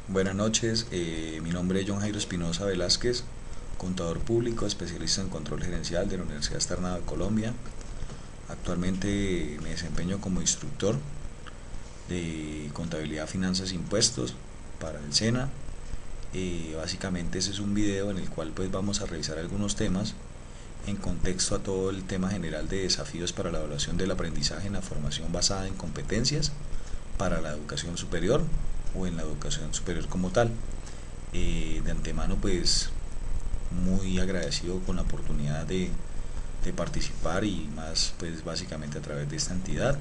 Buenas noches, mi nombre es John Jairo Espinosa Velázquez, contador público, especialista en control gerencial de la Universidad Externado de Colombia. Actualmente me desempeño como instructor de contabilidad, finanzas e impuestos para el SENA. Básicamente ese es un video en el cual pues vamos a revisar algunos temas en contexto a todo el tema general de desafíos para la evaluación del aprendizaje en la formación basada en competencias para la educación superior o en la educación superior como tal. De antemano pues muy agradecido con la oportunidad de participar y más pues básicamente a través de esta entidad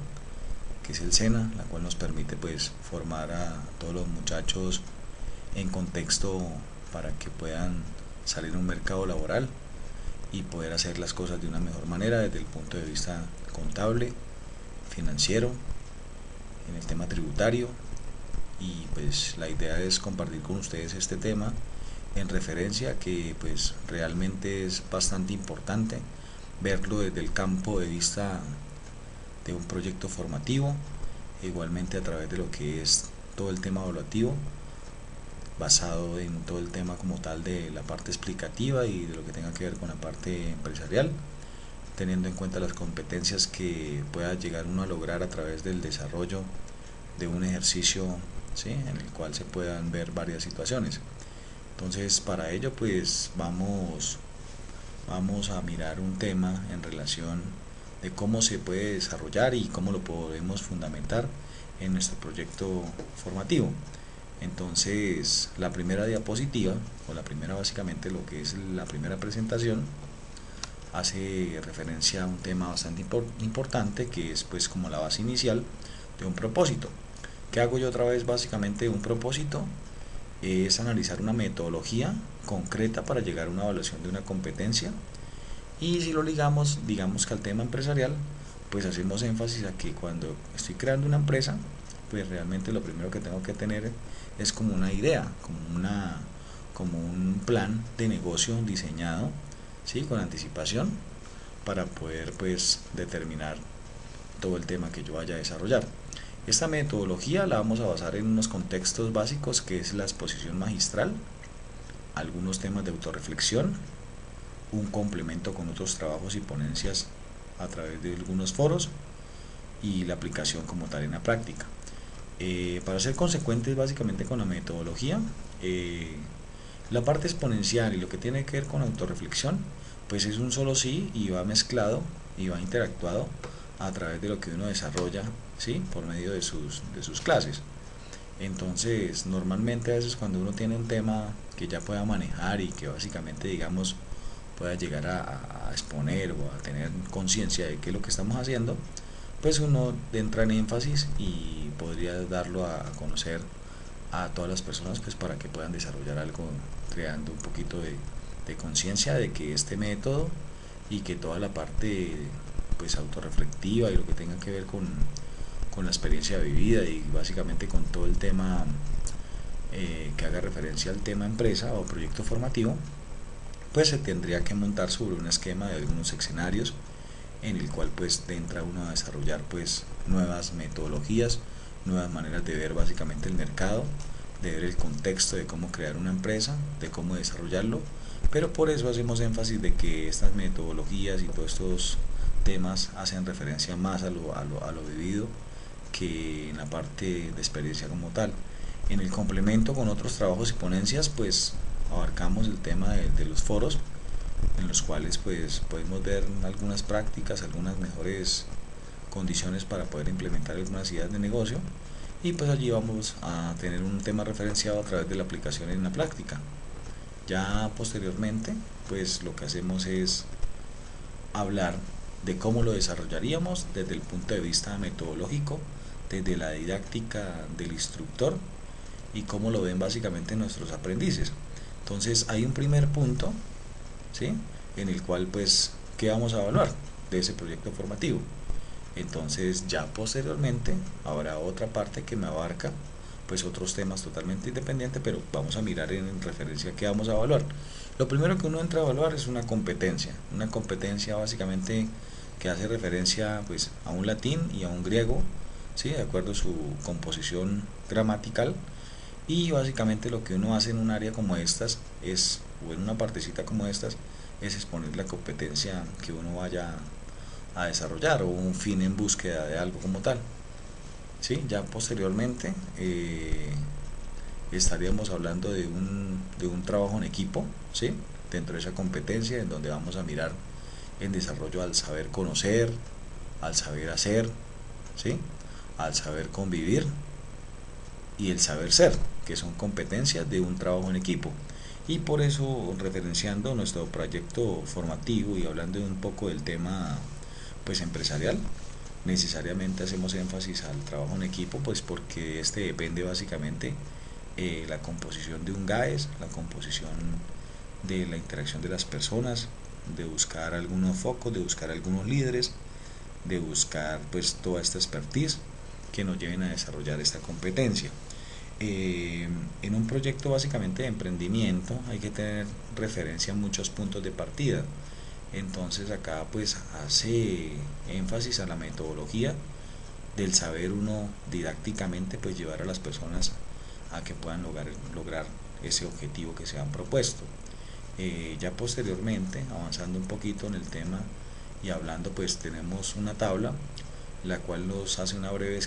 que es el SENA, la cual nos permite pues formar a todos los muchachos en contexto para que puedan salir a un mercado laboral y poder hacer las cosas de una mejor manera desde el punto de vista contable, financiero, en el tema tributario. Y pues la idea es compartir con ustedes este tema en referencia a que pues realmente es bastante importante verlo desde el campo de vista de un proyecto formativo, igualmente a través de lo que es todo el tema evaluativo, basado en todo el tema como tal de la parte explicativa y de lo que tenga que ver con la parte empresarial, teniendo en cuenta las competencias que pueda llegar uno a lograr a través del desarrollo de un ejercicio, ¿sí?, en el cual se puedan ver varias situaciones. Entonces para ello pues vamos a mirar un tema en relación de cómo se puede desarrollar y cómo lo podemos fundamentar en nuestro proyecto formativo. Entonces la primera diapositiva, o la primera básicamente lo que es la primera presentación, hace referencia a un tema bastante importante que es pues como la base inicial de un propósito. ¿Qué hago yo otra vez? Básicamente un propósito es analizar una metodología concreta para llegar a una evaluación de una competencia, y si lo ligamos digamos que al tema empresarial, pues hacemos énfasis a que cuando estoy creando una empresa pues realmente lo primero que tengo que tener es como una idea, como un plan de negocio diseñado, ¿sí?, con anticipación para poder pues determinar todo el tema que yo vaya a desarrollar. Esta metodología la vamos a basar en unos contextos básicos que es la exposición magistral, algunos temas de autorreflexión, un complemento con otros trabajos y ponencias a través de algunos foros y la aplicación como tal en la práctica. Para ser consecuentes básicamente con la metodología, la parte exponencial y lo que tiene que ver con autorreflexión pues es un solo sí y va mezclado y va interactuado a través de lo que uno desarrolla, ¿sí?, por medio de sus clases. Entonces normalmente a veces cuando uno tiene un tema que ya pueda manejar y que básicamente digamos pueda llegar a exponer o a tener conciencia de qué es lo que estamos haciendo, pues uno entra en énfasis y podría darlo a conocer a todas las personas pues para que puedan desarrollar algo, creando un poquito de conciencia de que este método y que toda la parte pues autorreflectiva y lo que tenga que ver con la experiencia vivida y básicamente con todo el tema que haga referencia al tema empresa o proyecto formativo, pues se tendría que montar sobre un esquema de algunos escenarios en el cual pues entra uno a desarrollar pues nuevas metodologías, nuevas maneras de ver básicamente el mercado, de ver el contexto de cómo crear una empresa, de cómo desarrollarlo, pero por eso hacemos énfasis de que estas metodologías y todos estos temas hacen referencia más a lo vivido que en la parte de experiencia como tal. En el complemento con otros trabajos y ponencias pues abarcamos el tema de los foros en los cuales pues podemos ver algunas prácticas, algunas mejores condiciones para poder implementar algunas ideas de negocio, y pues allí vamos a tener un tema referenciado a través de la aplicación en la práctica. Ya posteriormente pues lo que hacemos es hablar de cómo lo desarrollaríamos desde el punto de vista metodológico, desde la didáctica del instructor y cómo lo ven básicamente nuestros aprendices. Entonces hay un primer punto, ¿sí?, en el cual pues qué vamos a evaluar de ese proyecto formativo. Entonces ya posteriormente habrá otra parte que me abarca pues otros temas totalmente independientes, pero vamos a mirar en referencia a qué vamos a evaluar. Lo primero que uno entra a evaluar es una competencia básicamente que hace referencia pues a un latín y a un griego, ¿sí?, de acuerdo a su composición gramatical, Y básicamente lo que uno hace en un área como estas es, o en una partecita como estas, es exponer la competencia que uno vaya a desarrollar o un fin en búsqueda de algo como tal. ¿Sí? Ya posteriormente estaríamos hablando de un trabajo en equipo, ¿sí? Dentro de esa competencia en donde vamos a mirar en desarrollo al saber conocer, al saber hacer, ¿sí? Al saber convivir y el saber ser, que son competencias de un trabajo en equipo. Y por eso, referenciando nuestro proyecto formativo y hablando un poco del tema pues empresarial, necesariamente hacemos énfasis al trabajo en equipo, pues porque este depende básicamente la composición de un GAES, la composición de la interacción de las personas, de buscar algunos focos, de buscar algunos líderes, de buscar pues toda esta expertise que nos lleven a desarrollar esta competencia. En un proyecto básicamente de emprendimiento hay que tener referencia a muchos puntos de partida. Entonces acá pues hace énfasis a la metodología del saber uno didácticamente pues llevar a las personas a que puedan lograr ese objetivo que se han propuesto. Ya posteriormente, avanzando un poquito en el tema y hablando, pues tenemos una tabla la cual nos hace una breve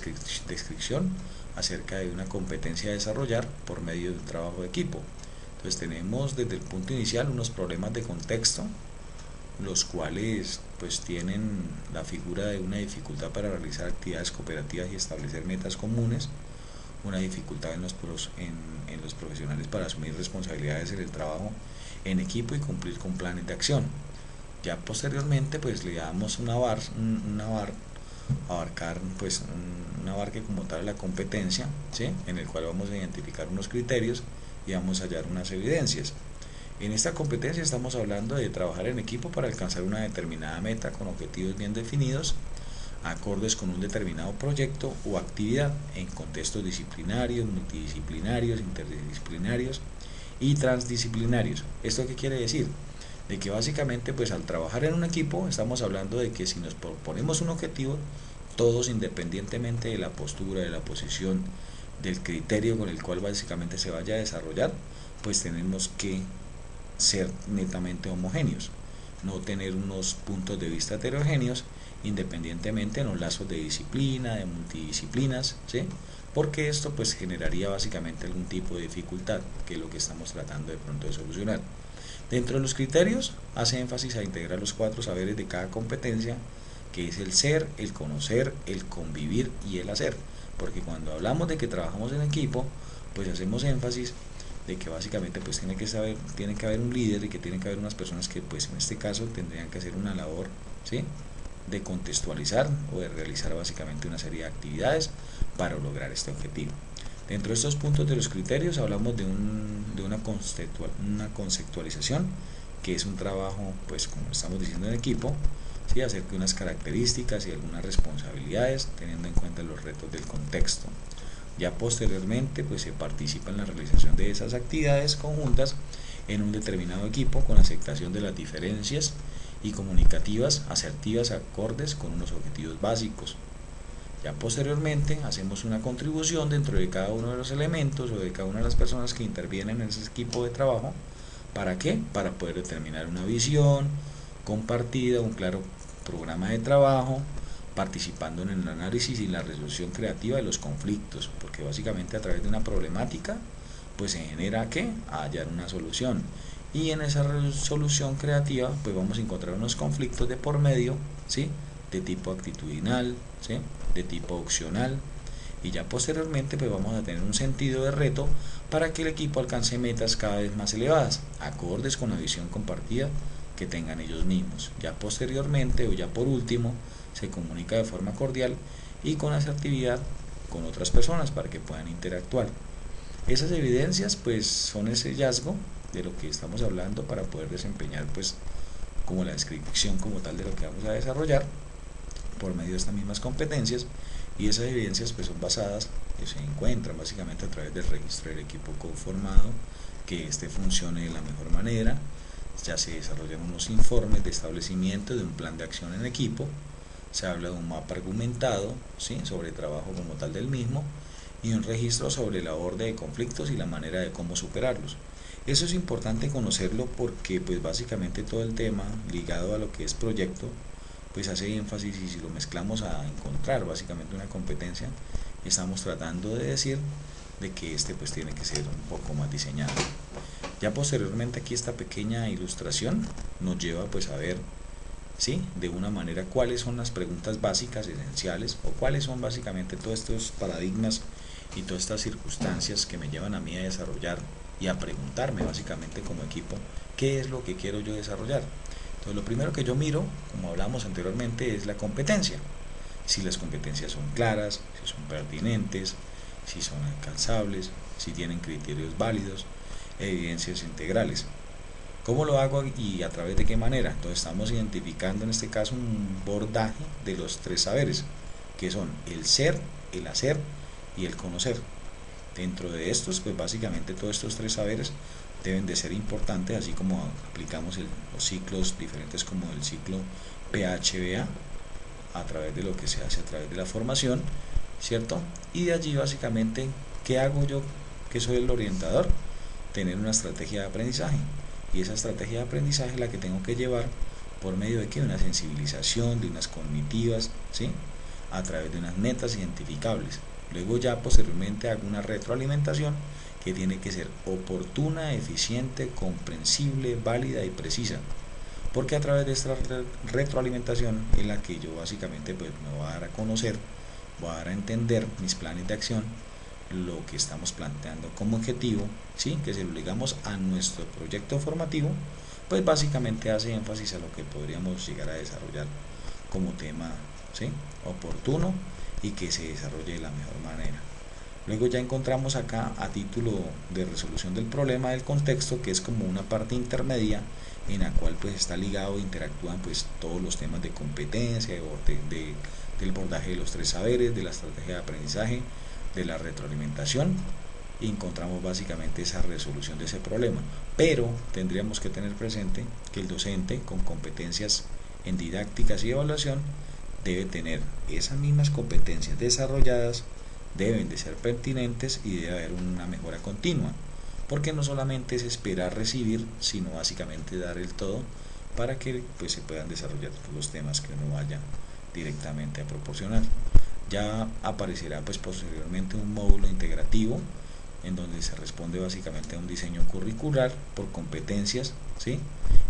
descripción acerca de una competencia a desarrollar por medio de un trabajo de equipo. Entonces tenemos desde el punto inicial unos problemas de contexto, los cuales pues tienen la figura de una dificultad para realizar actividades cooperativas y establecer metas comunes, una dificultad en los profesionales para asumir responsabilidades en el trabajo en equipo y cumplir con planes de acción. Ya posteriormente pues le damos abarcar pues un abarque como tal de la competencia, ¿sí? En el cual vamos a identificar unos criterios y vamos a hallar unas evidencias. En esta competencia estamos hablando de trabajar en equipo para alcanzar una determinada meta con objetivos bien definidos, acordes con un determinado proyecto o actividad en contextos disciplinarios, multidisciplinarios, interdisciplinarios y transdisciplinarios. ¿Esto qué quiere decir? De que básicamente pues al trabajar en un equipo estamos hablando de que si nos proponemos un objetivo, todos independientemente de la postura, de la posición, del criterio con el cual básicamente se vaya a desarrollar, pues tenemos que ser netamente homogéneos, no tener unos puntos de vista heterogéneos independientemente en los lazos de disciplina, de multidisciplinas, ¿sí? Porque esto pues generaría básicamente algún tipo de dificultad, que es lo que estamos tratando de pronto de solucionar. Dentro de los criterios hace énfasis a integrar los 4 saberes de cada competencia, que es el ser, el conocer, el convivir y el hacer, porque cuando hablamos de que trabajamos en equipo, pues hacemos énfasis de que básicamente pues tiene que haber un líder y que tienen que haber unas personas que pues en este caso tendrían que hacer una labor, ¿sí?, de contextualizar o de realizar básicamente una serie de actividades para lograr este objetivo. Dentro de estos puntos de los criterios hablamos de una conceptualización, que es un trabajo, pues como estamos diciendo, en equipo, ¿sí?, acerca de unas características y algunas responsabilidades teniendo en cuenta los retos del contexto. Ya posteriormente pues se participa en la realización de esas actividades conjuntas en un determinado equipo con aceptación de las diferencias y comunicativas, asertivas, acordes con unos objetivos básicos. Ya posteriormente hacemos una contribución dentro de cada uno de los elementos o de cada una de las personas que intervienen en ese equipo de trabajo. ¿Para qué? Para poder determinar una visión compartida, un claro programa de trabajo, participando en el análisis y la resolución creativa de los conflictos, porque básicamente a través de una problemática pues se genera ¿qué? A hallar una solución, y en esa resolución creativa pues vamos a encontrar unos conflictos de por medio, ¿sí?, de tipo actitudinal, ¿sí?, de tipo opcional, y ya posteriormente pues vamos a tener un sentido de reto para que el equipo alcance metas cada vez más elevadas, acordes con la visión compartida que tengan ellos mismos. Ya posteriormente o ya por último se comunica de forma cordial y con asertividad con otras personas para que puedan interactuar. Esas evidencias pues son ese hallazgo de lo que estamos hablando para poder desempeñar pues como la descripción como tal de lo que vamos a desarrollar por medio de estas mismas competencias, y esas evidencias pues son basadas, que se encuentran básicamente a través del registro del equipo conformado, que este funcione de la mejor manera. Ya se desarrollan unos informes de establecimiento de un plan de acción en equipo, se habla de un mapa argumentado, ¿sí?, sobre el trabajo como tal del mismo, y un registro sobre la orden de conflictos y la manera de cómo superarlos. Eso es importante conocerlo porque pues básicamente todo el tema ligado a lo que es proyecto pues hace énfasis, y si lo mezclamos a encontrar básicamente una competencia, estamos tratando de decir de que este pues tiene que ser un poco más diseñado. Ya posteriormente aquí esta pequeña ilustración nos lleva pues a ver, ¿sí?, de una manera cuáles son las preguntas básicas esenciales, o cuáles son básicamente todos estos paradigmas y todas estas circunstancias que me llevan a mí a desarrollar y a preguntarme básicamente como equipo qué es lo que quiero yo desarrollar. Entonces lo primero que yo miro, como hablamos anteriormente, es la competencia. Si las competencias son claras, si son pertinentes, si son alcanzables, si tienen criterios válidos, evidencias integrales. ¿Cómo lo hago y a través de qué manera? Entonces estamos identificando en este caso un bordaje de los 3 saberes, que son el ser, el hacer y el conocer. Dentro de estos, pues básicamente todos estos 3 saberes deben de ser importantes, así como aplicamos los ciclos diferentes como el ciclo PHBA a través de lo que se hace a través de la formación, ¿cierto? Y de allí básicamente, ¿qué hago yo que soy el orientador? Tener una estrategia de aprendizaje, y esa estrategia de aprendizaje es la que tengo que llevar por medio de una sensibilización, de unas cognitivas, ¿sí?, a través de unas metas identificables. Luego ya posteriormente hago una retroalimentación que tiene que ser oportuna, eficiente, comprensible, válida y precisa, porque a través de esta retroalimentación es la que yo básicamente pues me voy a dar a conocer, voy a dar a entender mis planes de acción, lo que estamos planteando como objetivo, ¿sí?, que si lo ligamos a nuestro proyecto formativo, pues básicamente hace énfasis a lo que podríamos llegar a desarrollar como tema, ¿sí?, oportuno, y que se desarrolle de la mejor manera. Luego ya encontramos acá, a título de resolución del problema, del contexto, que es como una parte intermedia en la cual pues está ligado e interactúan pues todos los temas de competencia, del bordaje de los 3 saberes, de la estrategia de aprendizaje, de la retroalimentación, y encontramos básicamente esa resolución de ese problema. Pero tendríamos que tener presente que el docente con competencias en didácticas y evaluación debe tener esas mismas competencias desarrolladas, deben de ser pertinentes y debe haber una mejora continua, porque no solamente es esperar recibir, sino básicamente dar el todo para que pues se puedan desarrollar los temas que uno vaya directamente a proporcionar. Ya aparecerá pues posteriormente un módulo integrativo en donde se responde básicamente a un diseño curricular por competencias, ¿sí?,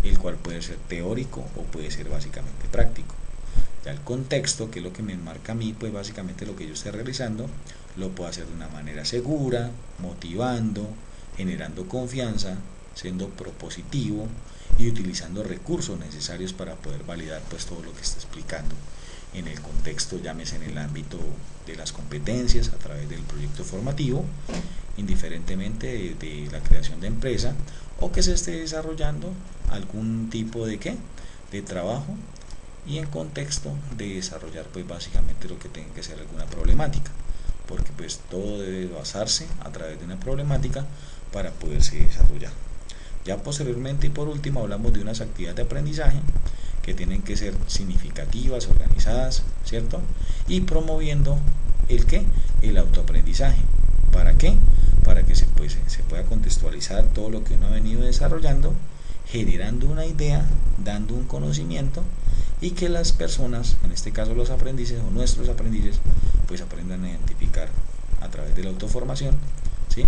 el cual puede ser teórico o puede ser básicamente práctico. Ya el contexto, que es lo que me enmarca a mí, pues básicamente lo que yo esté realizando lo puedo hacer de una manera segura, motivando, generando confianza, siendo propositivo y utilizando recursos necesarios para poder validar pues todo lo que está explicando en el contexto, llámese en el ámbito de las competencias a través del proyecto formativo, indiferentemente de la creación de empresa, o que se esté desarrollando algún tipo de trabajo, y en contexto de desarrollar pues básicamente lo que tenga que ser alguna problemática, porque pues todo debe basarse a través de una problemática para poderse desarrollar. Ya posteriormente y por último hablamos de unas actividades de aprendizaje que tienen que ser significativas, organizadas, ¿cierto?, y promoviendo el autoaprendizaje. ¿Para qué? Para que se pueda contextualizar todo lo que uno ha venido desarrollando, generando una idea, dando un conocimiento, y que las personas, en este caso los aprendices o nuestros aprendices, pues aprendan a identificar a través de la autoformación, ¿sí?,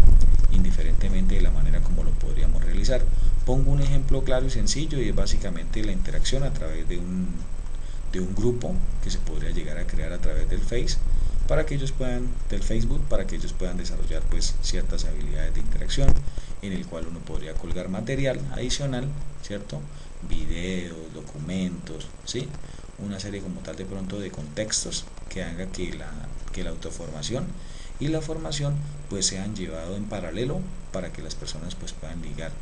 indiferentemente de la manera como lo podríamos realizar. Pongo un ejemplo claro y sencillo, y es básicamente la interacción a través de un grupo que se podría llegar a crear a través del Facebook, para que ellos puedan desarrollar pues ciertas habilidades de interacción, en el cual uno podría colgar material adicional, ¿cierto?, videos, documentos, ¿sí?, una serie como tal de pronto de contextos que haga que la autoformación y la formación pues sean llevados en paralelo, para que las personas pues puedan ligar,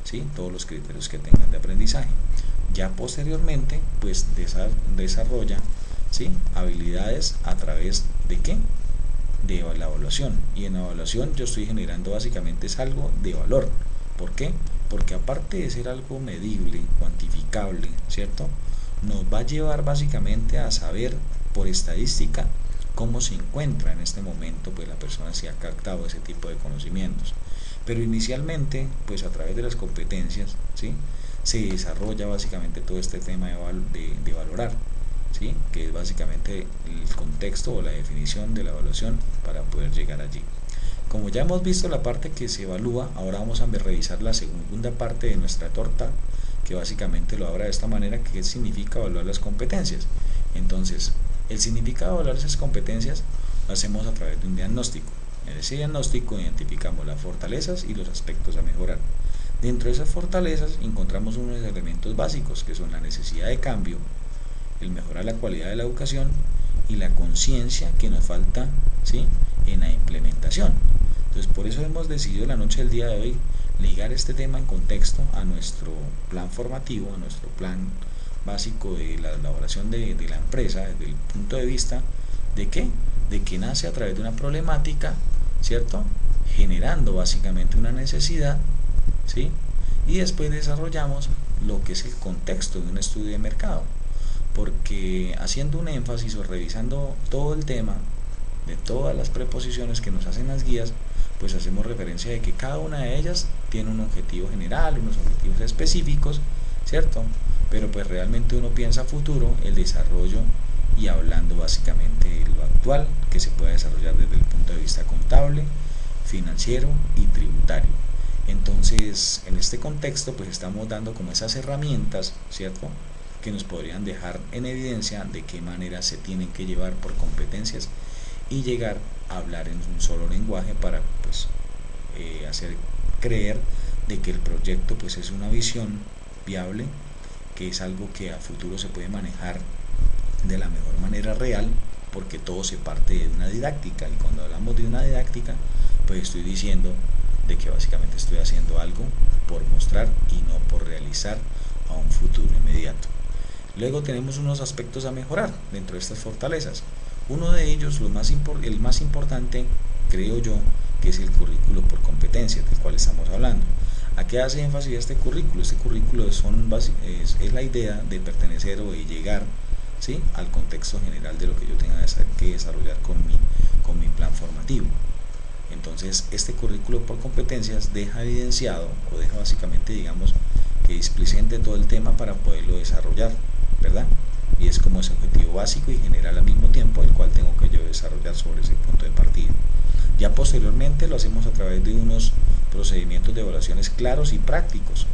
¿sí?, todos los criterios que tengan de aprendizaje. Ya posteriormente pues desarrolla, ¿sí?, habilidades a través de la evaluación, y en la evaluación yo estoy generando básicamente es algo de valor. ¿Por qué? Porque aparte de ser algo medible, cuantificable, ¿cierto?, nos va a llevar básicamente a saber por estadística cómo se encuentra en este momento pues la persona, si ha captado ese tipo de conocimientos. Pero inicialmente, pues a través de las competencias, ¿sí?, se desarrolla básicamente todo este tema de valorar, ¿sí?, que es básicamente el contexto o la definición de la evaluación para poder llegar allí. Como ya hemos visto la parte que se evalúa, ahora vamos a revisar la segunda parte de nuestra torta, que básicamente lo habla de esta manera, que significa evaluar las competencias. Entonces, el significado de evaluar esas competencias lo hacemos a través de un diagnóstico. En ese diagnóstico identificamos las fortalezas y los aspectos a mejorar. Dentro de esas fortalezas encontramos unos elementos básicos, que son la necesidad de cambio, el mejorar la calidad de la educación y la conciencia que nos falta, ¿sí?, en la implementación. Entonces, por eso hemos decidido la noche del día de hoy ligar este tema en contexto a nuestro plan formativo, a nuestro plan básico de la elaboración de la empresa, desde el punto de vista de qué, de que nace a través de una problemática, ¿cierto?, generando básicamente una necesidad, ¿sí?, y después desarrollamos lo que es el contexto de un estudio de mercado, porque haciendo un énfasis o revisando todo el tema de todas las preposiciones que nos hacen las guías, pues hacemos referencia de que cada una de ellas tiene un objetivo general, unos objetivos específicos, ¿cierto? Pero pues realmente uno piensa a futuro el desarrollo y hablando básicamente de lo actual que se puede desarrollar desde el punto de vista contable, financiero y tributario. Entonces, en este contexto pues estamos dando como esas herramientas, ¿cierto?, que nos podrían dejar en evidencia de qué manera se tienen que llevar por competencias y llegar a hablar en un solo lenguaje para pues hacer creer de que el proyecto pues es una visión viable, que es algo que a futuro se puede manejar de la mejor manera real, porque todo se parte de una didáctica, y cuando hablamos de una didáctica pues estoy diciendo de que básicamente estoy haciendo algo por mostrar y no por realizar a un futuro inmediato. Luego tenemos unos aspectos a mejorar dentro de estas fortalezas. Uno de ellos, el más importante, creo yo, que es el currículo por competencias, del cual estamos hablando. ¿A qué hace énfasis este currículo? Este currículo es la idea de pertenecer o de llegar, ¿sí?, al contexto general de lo que yo tenga que desarrollar con mi plan formativo. Entonces, este currículo por competencias deja evidenciado, o deja básicamente, digamos, que explicite todo el tema para poderlo desarrollar, ¿verdad? Y es como ese objetivo básico y general al mismo tiempo, el cual tengo que yo desarrollar sobre ese punto de partida. Ya posteriormente lo hacemos a través de unos procedimientos de evaluaciones claros y prácticos,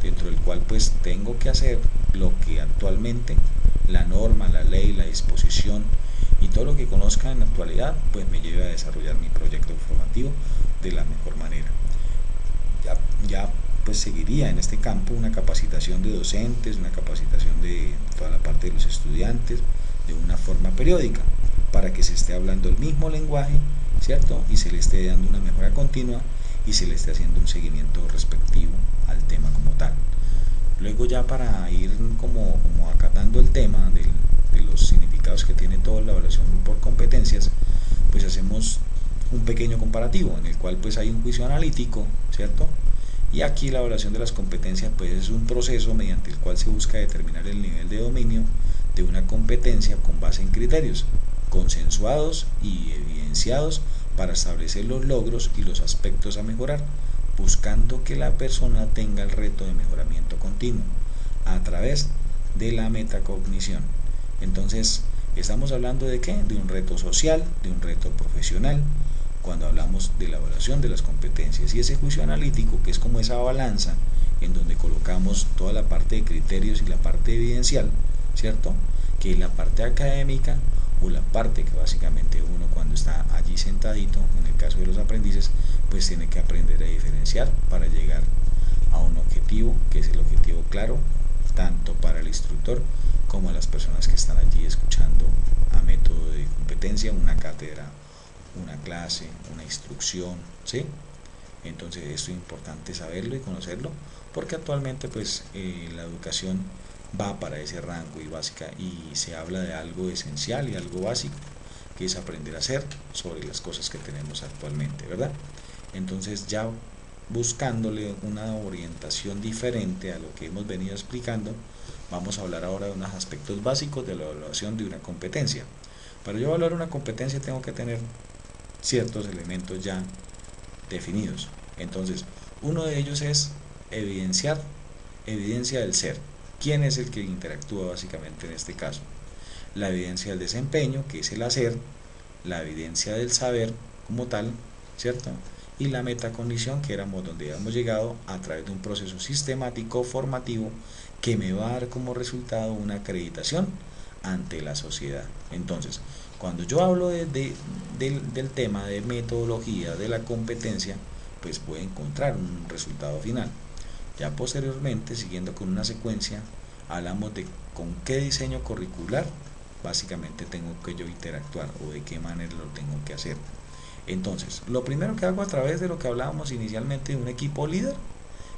dentro del cual pues tengo que hacer lo que actualmente la norma, la ley, la disposición y todo lo que conozca en la actualidad pues me lleve a desarrollar mi proyecto formativo de la mejor manera. Ya pues seguiría en este campo una capacitación de docentes, una capacitación de toda la parte de los estudiantes de una forma periódica, para que se esté hablando el mismo lenguaje, ¿cierto?, y se le esté dando una mejora continua y se le esté haciendo un seguimiento respectivo al tema como tal. Luego, ya para ir como acatando el tema de los significados que tiene toda la evaluación por competencias, pues hacemos un pequeño comparativo en el cual pues hay un juicio analítico, ¿cierto?, y aquí la evaluación de las competencias pues es un proceso mediante el cual se busca determinar el nivel de dominio de una competencia con base en criterios consensuados y evidenciados para establecer los logros y los aspectos a mejorar, buscando que la persona tenga el reto de mejoramiento continuo a través de la metacognición. Entonces, estamos hablando de ¿qué? De un reto social, de un reto profesional, cuando hablamos de la evaluación de las competencias, y ese juicio analítico, que es como esa balanza en donde colocamos toda la parte de criterios y la parte evidencial, ¿cierto?, que la parte académica o la parte que básicamente uno cuando está allí sentadito, en el caso de los aprendices, pues tiene que aprender a diferenciar para llegar a un objetivo, que es el objetivo claro, tanto para el instructor como a las personas que están allí escuchando a método de competencia, una cátedra, una clase, una instrucción, ¿sí? Entonces esto es importante saberlo y conocerlo, porque actualmente pues la educación va para ese rango y básica, y se habla de algo esencial y algo básico, que es aprender a hacer sobre las cosas que tenemos actualmente, ¿verdad? Entonces, ya buscándole una orientación diferente a lo que hemos venido explicando, vamos a hablar ahora de unos aspectos básicos de la evaluación de una competencia. Para yo evaluar una competencia tengo que tener ciertos elementos ya definidos. Entonces, uno de ellos es evidencia del ser. ¿Quién es el que interactúa básicamente en este caso? La evidencia del desempeño, que es el hacer, la evidencia del saber como tal, ¿cierto? Y la metacognición, que éramos donde habíamos llegado a través de un proceso sistemático formativo que me va a dar como resultado una acreditación ante la sociedad. Entonces, cuando yo hablo del tema de metodología, de la competencia, pues voy a encontrar un resultado final. Ya posteriormente, siguiendo con una secuencia, hablamos de con qué diseño curricular básicamente tengo que yo interactuar o de qué manera lo tengo que hacer. Entonces, lo primero que hago a través de lo que hablábamos inicialmente de un equipo líder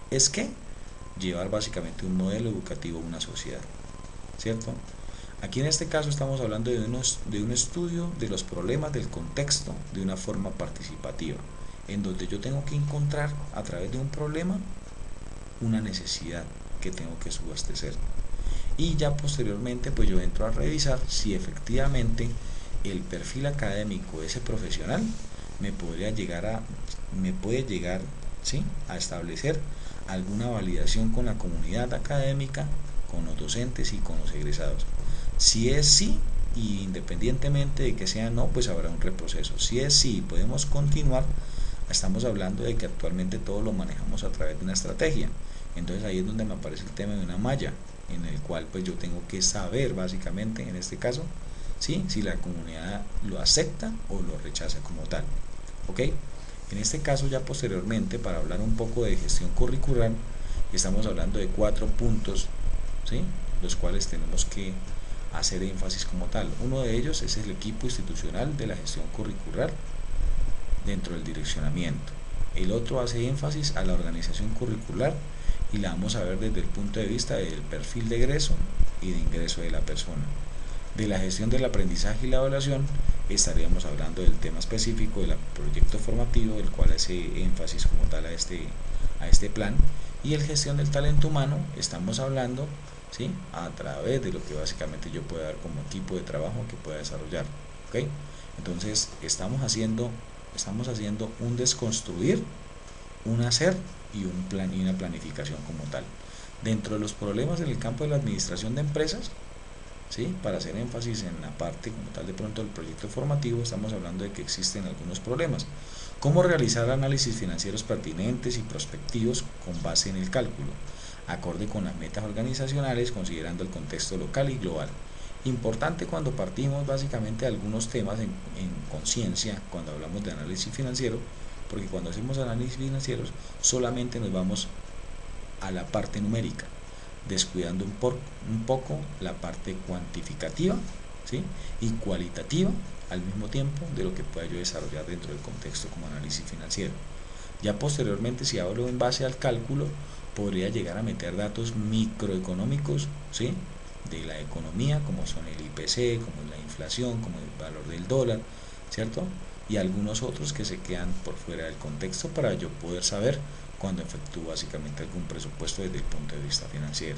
es que llevar básicamente un modelo educativo a una sociedad, ¿cierto? Aquí en este caso estamos hablando de un estudio de los problemas del contexto de una forma participativa, en donde yo tengo que encontrar a través de un problema una necesidad que tengo que subastecer. Y ya posteriormente pues yo entro a revisar si efectivamente el perfil académico de ese profesional me puede llegar, ¿sí?, a establecer alguna validación con la comunidad académica, con los docentes y con los egresados. Si es sí, y independientemente de que sea no, pues habrá un reproceso. Si es sí, podemos continuar. Estamos hablando de que actualmente todo lo manejamos a través de una estrategia. Entonces ahí es donde me aparece el tema de una malla, en el cual pues yo tengo que saber básicamente, en este caso, ¿sí?, si la comunidad lo acepta o lo rechaza como tal. ¿Ok? En este caso ya posteriormente, para hablar un poco de gestión curricular, estamos hablando de 4 puntos, ¿sí?, los cuales tenemos que hacer énfasis como tal. Uno de ellos es el equipo institucional de la gestión curricular dentro del direccionamiento. El otro hace énfasis a la organización curricular y la vamos a ver desde el punto de vista del perfil de egreso y de ingreso de la persona. De la gestión del aprendizaje y la evaluación estaríamos hablando del tema específico del proyecto formativo, del cual hace énfasis como tal a este plan. Y el gestión del talento humano estamos hablando, ¿sí?, a través de lo que básicamente yo pueda dar como equipo de trabajo que pueda desarrollar. ¿Ok? Entonces estamos haciendo un desconstruir, un hacer y un plan y una planificación como tal. Dentro de los problemas en el campo de la administración de empresas, ¿sí?, para hacer énfasis en la parte como tal de pronto del proyecto formativo, estamos hablando de que existen algunos problemas. ¿Cómo realizar análisis financieros pertinentes y prospectivos con base en el cálculo, acorde con las metas organizacionales, considerando el contexto local y global? Importante cuando partimos básicamente de algunos temas en conciencia, cuando hablamos de análisis financiero, porque cuando hacemos análisis financieros solamente nos vamos a la parte numérica, descuidando un poco la parte cuantificativa, ¿sí?, y cualitativa al mismo tiempo de lo que pueda yo desarrollar dentro del contexto como análisis financiero. Ya posteriormente, si hablo en base al cálculo, podría llegar a meter datos microeconómicos, ¿sí?, de la economía, como son el IPC, como la inflación, como el valor del dólar, ¿cierto?, y algunos otros que se quedan por fuera del contexto para yo poder saber cuando efectúo básicamente algún presupuesto desde el punto de vista financiero.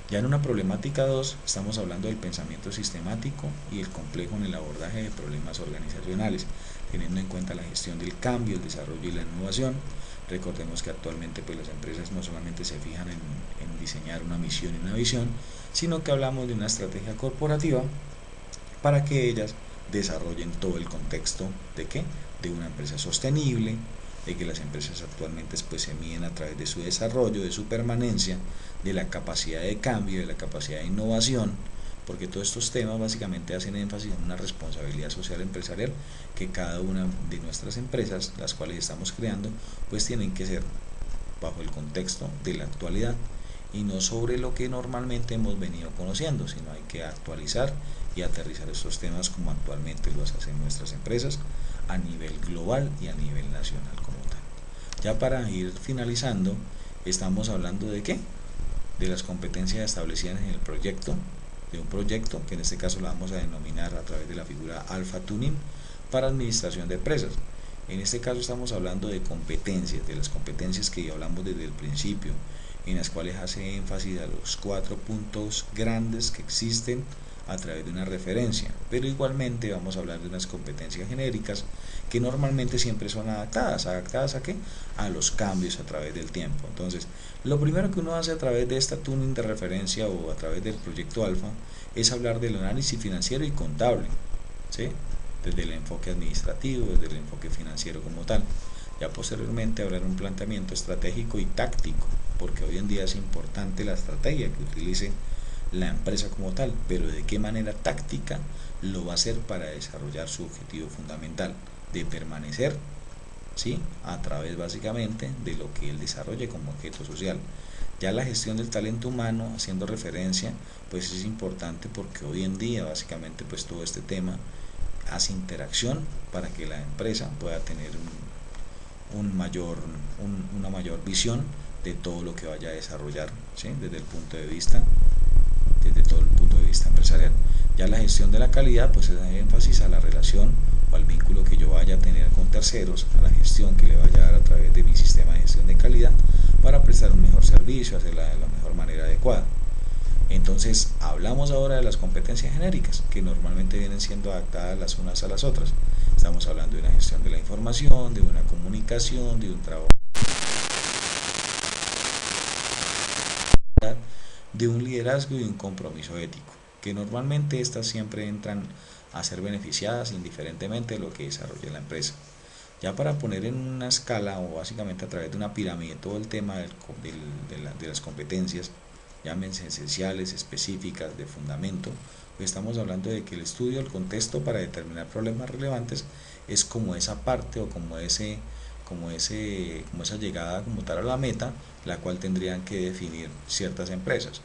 Ya en una problemática 2 estamos hablando del pensamiento sistemático y el complejo en el abordaje de problemas organizacionales, teniendo en cuenta la gestión del cambio, el desarrollo y la innovación. Recordemos que actualmente pues las empresas no solamente se fijan en diseñar una misión y una visión, sino que hablamos de una estrategia corporativa para que ellas desarrollen todo el contexto de ¿qué? De una empresa sostenible, de que las empresas actualmente pues se miden a través de su desarrollo, de su permanencia, de la capacidad de cambio, de la capacidad de innovación, porque todos estos temas básicamente hacen énfasis en una responsabilidad social empresarial que cada una de nuestras empresas, las cuales estamos creando, pues tienen que ser bajo el contexto de la actualidad y no sobre lo que normalmente hemos venido conociendo, sino hay que actualizar y aterrizar estos temas como actualmente lo hacen nuestras empresas a nivel global y a nivel nacional como tal. Ya para ir finalizando, estamos hablando de ¿qué? De las competencias establecidas en el proyecto, de un proyecto que en este caso lo vamos a denominar a través de la figura Alpha Tuning para administración de empresas. En este caso estamos hablando de competencias, de las competencias que ya hablamos desde el principio, en las cuales hace énfasis a los 4 puntos grandes que existen a través de una referencia, pero igualmente vamos a hablar de unas competencias genéricas que normalmente siempre son adaptadas ¿a qué? A los cambios a través del tiempo. Entonces, lo primero que uno hace a través de esta tuning de referencia o a través del proyecto alfa es hablar del análisis financiero y contable, ¿sí? Desde el enfoque administrativo, desde el enfoque financiero como tal. Ya posteriormente hablar un planteamiento estratégico y táctico, porque hoy en día es importante la estrategia que utilice la empresa como tal, pero de qué manera táctica lo va a hacer para desarrollar su objetivo fundamental de permanecer, ¿sí? A través básicamente de lo que él desarrolle como objeto social. Ya la gestión del talento humano, haciendo referencia, pues es importante porque hoy en día básicamente pues todo este tema hace interacción para que la empresa pueda tener una mayor visión de todo lo que vaya a desarrollar, ¿sí? Desde todo el punto de vista empresarial. Ya la gestión de la calidad pues es énfasis a la relación o al vínculo que yo vaya a tener con terceros, a la gestión que le vaya a dar a través de mi sistema de gestión de calidad para prestar un mejor servicio, hacerla de la mejor manera adecuada. Entonces hablamos ahora de las competencias genéricas que normalmente vienen siendo adaptadas las unas a las otras. Estamos hablando de una gestión de la información, de una comunicación, de un trabajo, de un liderazgo y un compromiso ético, que normalmente estas siempre entran a ser beneficiadas indiferentemente de lo que desarrolle la empresa. Ya para poner en una escala o básicamente a través de una pirámide todo el tema de las competencias, llámense esenciales, específicas, de fundamento, pues estamos hablando de que el estudio del contexto para determinar problemas relevantes es como esa parte o como esa llegada como tal a la meta, la cual tendrían que definir ciertas empresas.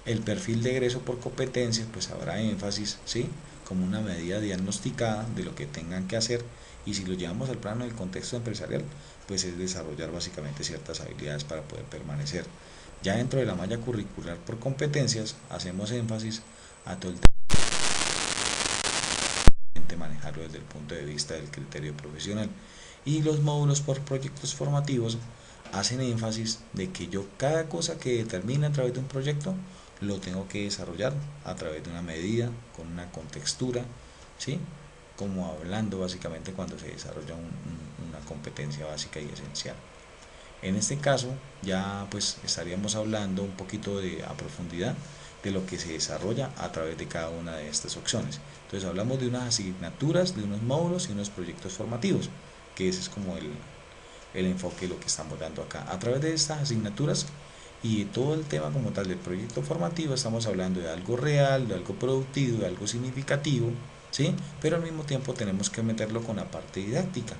El perfil de egreso por competencias, pues habrá énfasis, ¿sí? Como una medida diagnosticada de lo que tengan que hacer, y si lo llevamos al plano del contexto empresarial, pues es desarrollar básicamente ciertas habilidades para poder permanecer. Ya dentro de la malla curricular por competencias, hacemos énfasis a todo el tema de manejarlo desde el punto de vista del criterio profesional. Y los módulos por proyectos formativos hacen énfasis de que yo cada cosa que determine a través de un proyecto lo tengo que desarrollar a través de una medida, con una contextura, ¿sí? Como hablando básicamente cuando se desarrolla una competencia básica y esencial. En este caso ya pues estaríamos hablando un poquito a profundidad de lo que se desarrolla a través de cada una de estas opciones. Entonces hablamos de unas asignaturas, de unos módulos y unos proyectos formativos, que ese es como el enfoque de lo que estamos dando acá. A través de estas asignaturas y de todo el tema como tal del proyecto formativo estamos hablando de algo real, de algo productivo, de algo significativo, ¿sí? Pero al mismo tiempo tenemos que meterlo con la parte didáctica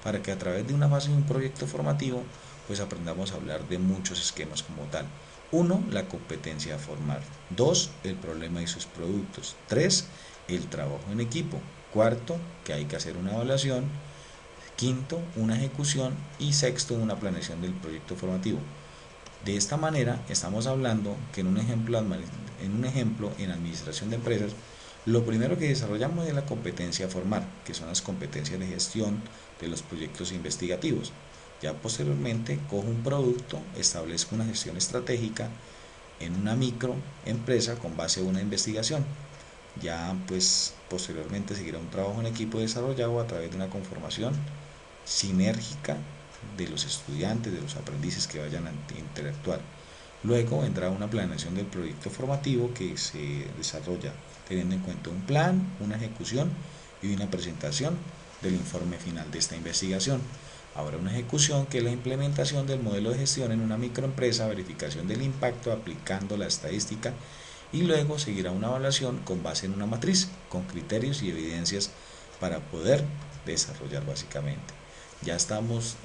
para que a través de una fase de un proyecto formativo pues aprendamos a hablar de muchos esquemas como tal. 1. La competencia formal. 2. El problema y sus productos. 3. El trabajo en equipo. 4. Que hay que hacer una evaluación. 5. Una ejecución. Y 6. Una planeación del proyecto formativo. De esta manera estamos hablando que en un ejemplo en administración de empresas, lo primero que desarrollamos es la competencia formal, que son las competencias de gestión de los proyectos investigativos. Ya posteriormente cojo un producto, establezco una gestión estratégica en una microempresa con base a una investigación. Ya pues posteriormente seguirá un trabajo en equipo desarrollado a través de una conformación sinérgica de los estudiantes, de los aprendices que vayan a interactuar. Luego vendrá una planeación del proyecto formativo que se desarrolla teniendo en cuenta un plan, una ejecución y una presentación del informe final de esta investigación. Habrá una ejecución que es la implementación del modelo de gestión en una microempresa, verificación del impacto aplicando la estadística, y luego seguirá una evaluación con base en una matriz con criterios y evidencias para poder desarrollar básicamente. Ya estamos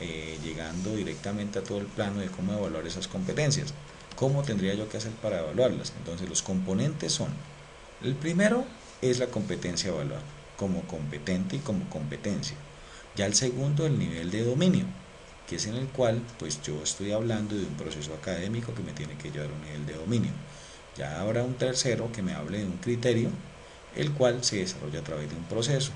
llegando directamente a todo el plano de cómo evaluar esas competencias. ¿Cómo tendría yo que hacer para evaluarlas? Entonces los componentes son: el primero es la competencia evaluada, como competente y como competencia. Ya el segundo, el nivel de dominio, que es en el cual pues yo estoy hablando de un proceso académico que me tiene que llevar a un nivel de dominio. Ya habrá un tercero que me hable de un criterio, el cual se desarrolla a través de un proceso.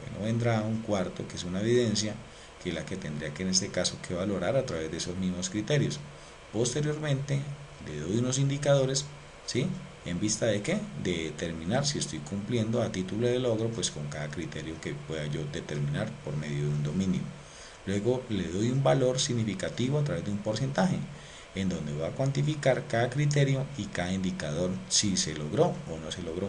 Bueno, vendrá un cuarto que es una evidencia, que es la que tendría que en este caso que valorar a través de esos mismos criterios. Posteriormente le doy unos indicadores, ¿sí? ¿En vista de qué? De determinar si estoy cumpliendo a título de logro pues con cada criterio que pueda yo determinar por medio de un dominio. Luego le doy un valor significativo a través de un porcentaje, en donde voy a cuantificar cada criterio y cada indicador si se logró o no se logró.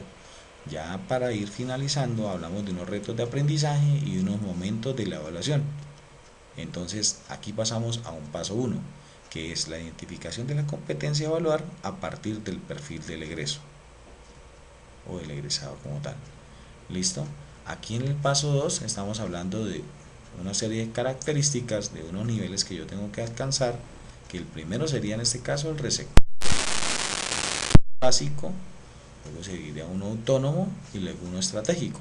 Ya para ir finalizando hablamos de unos retos de aprendizaje y unos momentos de la evaluación. Entonces aquí pasamos a un paso 1, que es la identificación de la competencia a evaluar a partir del perfil del egreso o del egresado como tal. ¿Listo? Aquí en el paso 2 estamos hablando de una serie de características, de unos niveles que yo tengo que alcanzar, que el primero sería en este caso el receptor básico, luego seguiría uno autónomo y luego uno estratégico.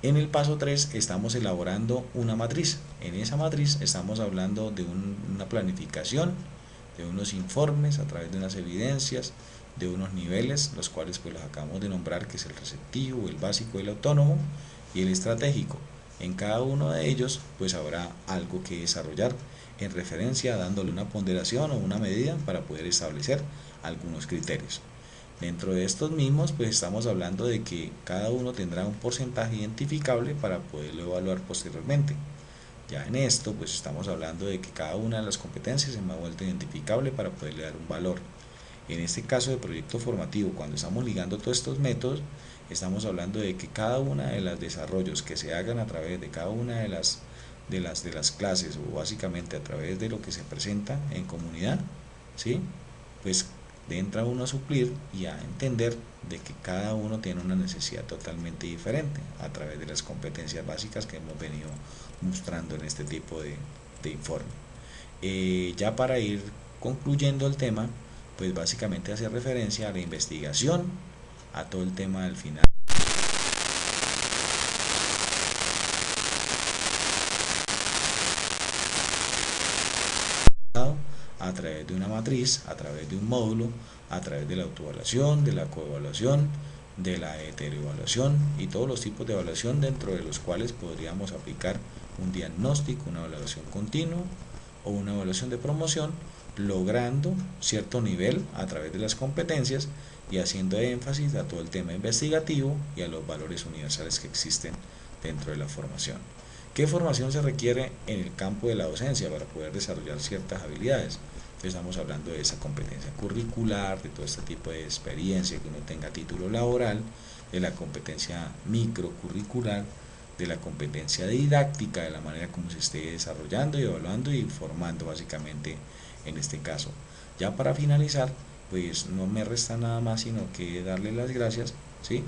En el paso 3 estamos elaborando una matriz. En esa matriz estamos hablando de una planificación, de unos informes a través de unas evidencias, de unos niveles, los cuales pues los acabamos de nombrar, que es el receptivo, el básico, el autónomo y el estratégico. En cada uno de ellos pues habrá algo que desarrollar en referencia, dándole una ponderación o una medida para poder establecer algunos criterios. Dentro de estos mismos, pues estamos hablando de que cada uno tendrá un porcentaje identificable para poderlo evaluar posteriormente. Ya en esto, pues estamos hablando de que cada una de las competencias se me ha vuelto identificable para poderle dar un valor. En este caso de proyecto formativo, cuando estamos ligando todos estos métodos, estamos hablando de que cada una de los desarrollos que se hagan a través de cada una de las clases o básicamente a través de lo que se presenta en comunidad, ¿sí? Pues entra uno a suplir y a entender de que cada uno tiene una necesidad totalmente diferente a través de las competencias básicas que hemos venido mostrando en este tipo de informe. Ya para ir concluyendo el tema, pues básicamente hace referencia a la investigación, a todo el tema del final a través de una matriz, a través de un módulo, a través de la autoevaluación, de la coevaluación, de la heteroevaluación y todos los tipos de evaluación dentro de los cuales podríamos aplicar un diagnóstico, una evaluación continua o una evaluación de promoción, logrando cierto nivel a través de las competencias y haciendo énfasis a todo el tema investigativo y a los valores universales que existen dentro de la formación. ¿Qué formación se requiere en el campo de la docencia para poder desarrollar ciertas habilidades? Estamos hablando de esa competencia curricular, de todo este tipo de experiencia, que uno tenga título laboral, de la competencia microcurricular, de la competencia didáctica, de la manera como se esté desarrollando y evaluando y formando básicamente en este caso. Ya para finalizar, pues no me resta nada más sino que darle las gracias, ¿sí?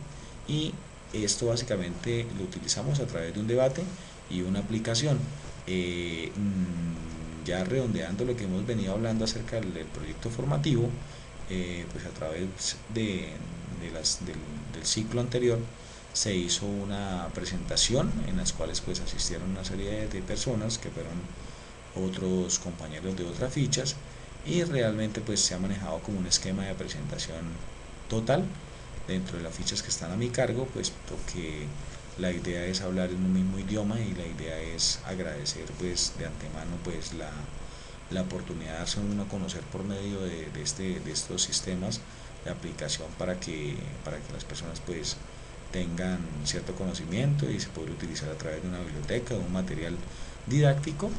Y esto básicamente lo utilizamos a través de un debate y una aplicación. Ya redondeando lo que hemos venido hablando acerca del proyecto formativo, pues a través del ciclo anterior se hizo una presentación en las cuales pues asistieron una serie de personas que fueron otros compañeros de otras fichas y realmente pues se ha manejado como un esquema de presentación total dentro de las fichas que están a mi cargo, pues porque la idea es hablar en un mismo idioma y la idea es agradecer pues de antemano pues la oportunidad de darse uno a conocer por medio de estos sistemas de aplicación para que las personas pues tengan cierto conocimiento y se puede utilizar a través de una biblioteca o un material didáctico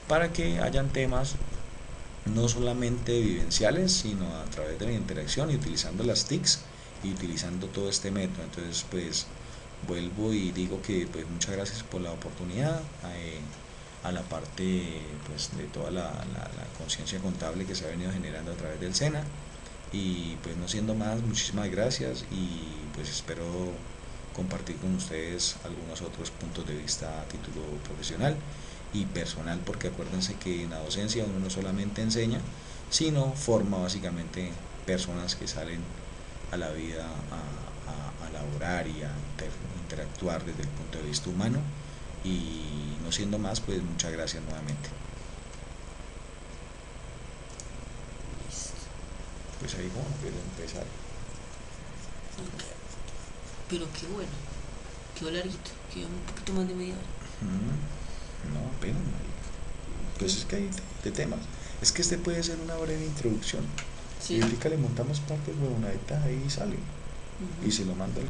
para que hayan temas no solamente vivenciales sino a través de la interacción y utilizando las TICs y utilizando todo este método. Entonces pues vuelvo y digo que pues muchas gracias por la oportunidad, a la parte pues de toda la conciencia contable que se ha venido generando a través del SENA y pues no siendo más, muchísimas gracias y pues espero compartir con ustedes algunos otros puntos de vista a título profesional y personal, porque acuérdense que en la docencia uno no solamente enseña sino forma básicamente personas que salen a la vida a laborar y a interactuar desde el punto de vista humano. Y no siendo más, pues muchas gracias nuevamente. Pues ahí vamos a empezar. Pero qué bueno, quedó larguito, quedó un poquito más de media hora. No, apenas. Pues es que hay de temas. Es que este puede ser una breve introducción Sí. Y ahorita le montamos partes huevonaditas ahí y sale. Y Ujú. se lo manda